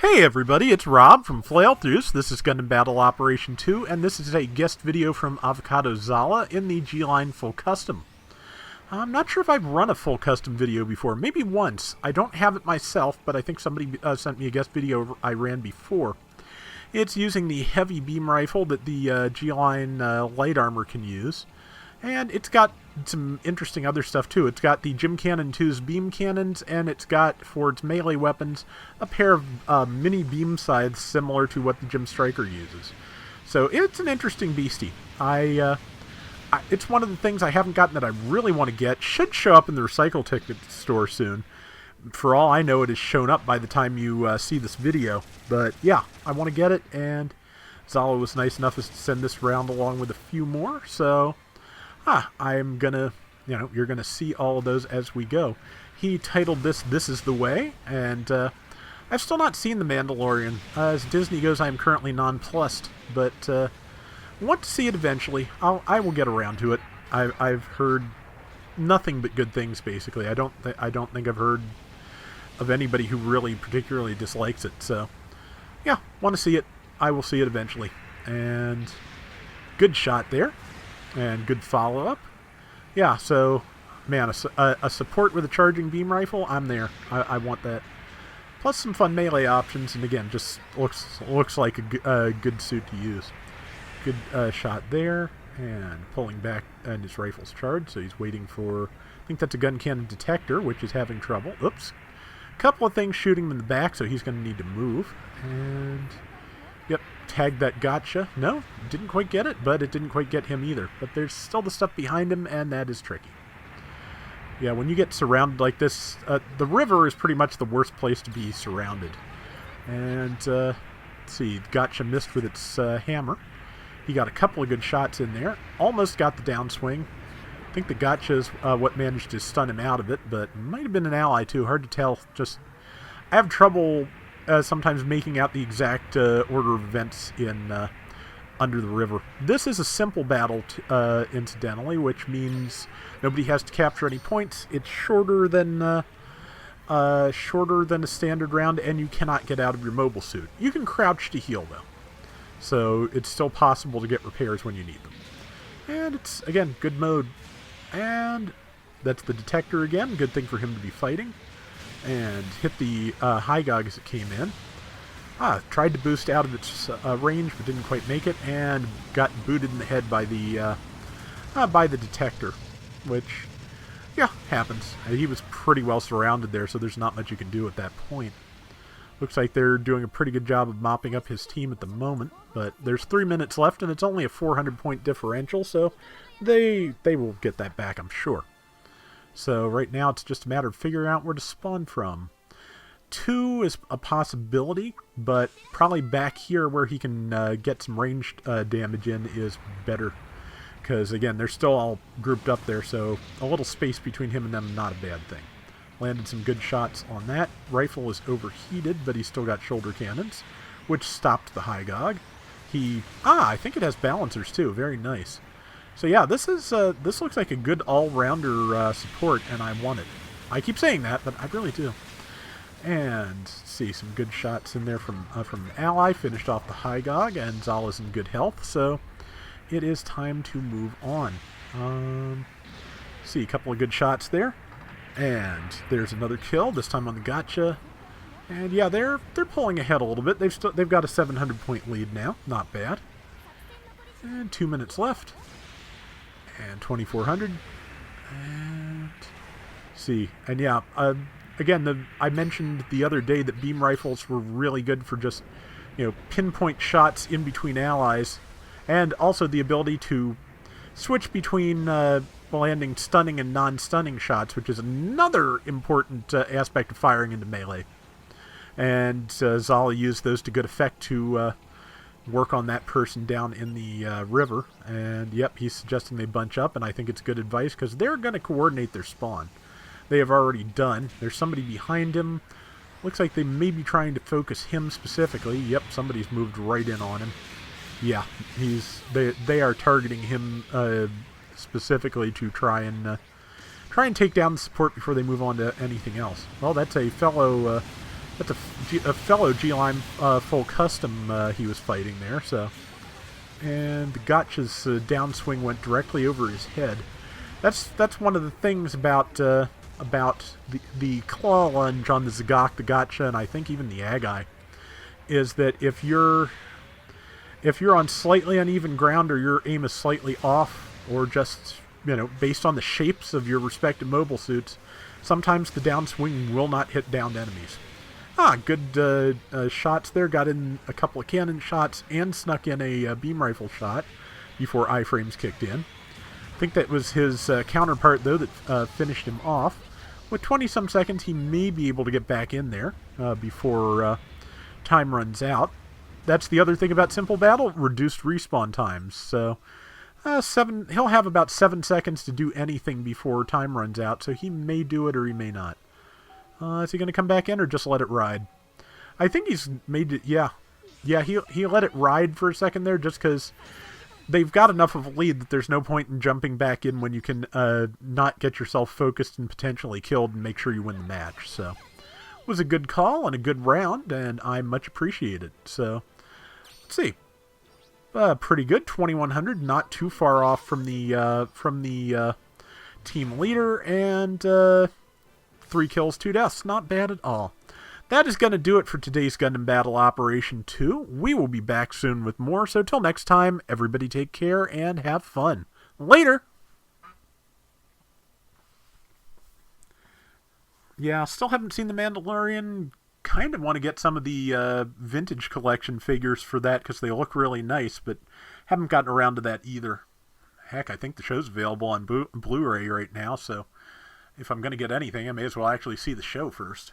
Hey everybody, it's Rob from Flailthroughs. This is Gundam Battle Operation 2, and this is a guest video from Avocado Zala in the G-Line Full Custom. I'm not sure if I've run a full custom video before, maybe once. I don't have it myself, but I think somebody sent me a guest video I ran before. It's using the heavy beam rifle that the G-Line light armor can use. And it's got some interesting other stuff too. It's got the Gym Cannon 2's beam cannons, and it's got, for its melee weapons, a pair of mini beam scythes similar to what the Gym Striker uses. So it's an interesting beastie. It's one of the things I haven't gotten that I really want to get. Should show up in the recycle ticket store soon. For all I know, it has shown up by the time you see this video. But yeah, I want to get it, and Zala was nice enough as to send this round along with a few more, so I'm gonna, you're gonna see all of those as we go. He titled this Is the Way, and I've still not seen The Mandalorian. As Disney goes, I am currently nonplussed, but want to see it eventually. I will get around to it. I've heard nothing but good things, basically. I don't think I've heard of anybody who really particularly dislikes it, so yeah, want to see it. I will see it eventually. And good shot there. And good follow-up. Yeah, so, man, a support with a charging beam rifle, I'm there. I want that. Plus some fun melee options, and again, just looks like a good suit to use. Good shot there, and pulling back, and his rifle's charged, so he's waiting for, I think that's a gun cannon detector, which is having trouble. Oops. Couple of things shooting him in the back, so he's going to need to move. And yep, tagged that gotcha. No, didn't quite get it, but it didn't quite get him either. But there's still the stuff behind him, and that is tricky. Yeah, when you get surrounded like this, the river is pretty much the worst place to be surrounded. And, let's see, gotcha missed with its hammer. He got a couple of good shots in there. Almost got the downswing. I think the gotcha is what managed to stun him out of it, but might have been an ally too. Hard to tell. Just, I have trouble sometimes making out the exact order of events in Under the River. This is a simple battle, incidentally, which means nobody has to capture any points. It's shorter than a standard round, and you cannot get out of your mobile suit. You can crouch to heal, though, so it's still possible to get repairs when you need them. And it's, again, good mode. And that's the detector again. Good thing for him to be fighting. And hit the high gog as it came in. Tried to boost out of its range, but didn't quite make it, and got booted in the head by the detector, which, yeah, happens. He was pretty well surrounded there, so there's not much you can do at that point. Looks like they're doing a pretty good job of mopping up his team at the moment, but there's 3 minutes left, and it's only a 400-point differential, so they will get that back, I'm sure. So right now it's just a matter of figuring out where to spawn from. 2 is a possibility, but probably back here where he can get some ranged damage in is better. Because, again, they're still all grouped up there, so a little space between him and them is not a bad thing. Landed some good shots on that. Rifle is overheated, but he's still got shoulder cannons, which stopped the high gog. I think it has balancers too. Very nice. So yeah, this looks like a good all-rounder support, and I want it. I keep saying that, but I really do. And let's see, some good shots in there from Ally. Finished off the high gog, and Zala's in good health, so it is time to move on. See, a couple of good shots there. And there's another kill, this time on the gotcha. And yeah, they're pulling ahead a little bit. They've got a 700-point lead now. Not bad. And 2 minutes left. And 2,400. And see. And yeah, again, I mentioned the other day that beam rifles were really good for just, pinpoint shots in between allies, and also the ability to switch between landing stunning and non-stunning shots, which is another important aspect of firing into melee. And Zala used those to good effect to work on that person down in the river. And yep, he's suggesting they bunch up, and I think it's good advice because they're going to coordinate their spawn. They have already done. There's somebody behind him. Looks like they may be trying to focus him specifically. Yep, somebody's moved right in on him. Yeah, they are targeting him specifically to try and take down the support before they move on to anything else. Well, that's a fellow That's a fellow G-Line full custom he was fighting there, so. And the Gotcha's downswing went directly over his head. That's one of the things about the claw lunge on the Zagok, the Gotcha, and I think even the Agai, is that if you're on slightly uneven ground or your aim is slightly off, or just, based on the shapes of your respective mobile suits, sometimes the downswing will not hit downed enemies. Good shots there. Got in a couple of cannon shots and snuck in a beam rifle shot before iframes kicked in. I think that was his counterpart, though, that finished him off. With 20-some seconds, he may be able to get back in there before time runs out. That's the other thing about Simple Battle, reduced respawn times. So he'll have about 7 seconds to do anything before time runs out, so he may do it or he may not. Is he going to come back in or just let it ride? I think he's made it, yeah. Yeah, he let it ride for a second there just because they've got enough of a lead that there's no point in jumping back in when you can not get yourself focused and potentially killed and make sure you win the match. So it was a good call and a good round, and I much appreciate it. So let's see. Pretty good, 2100, not too far off from the team leader, and 3 kills, 2 deaths. Not bad at all. That is going to do it for today's Gundam Battle Operation 2. We will be back soon with more, so till next time, everybody take care and have fun. Later! Yeah, still haven't seen The Mandalorian. Kind of want to get some of the vintage collection figures for that because they look really nice, but haven't gotten around to that either. Heck, I think the show's available on Blu-ray right now, so if I'm going to get anything, I may as well actually see the show first.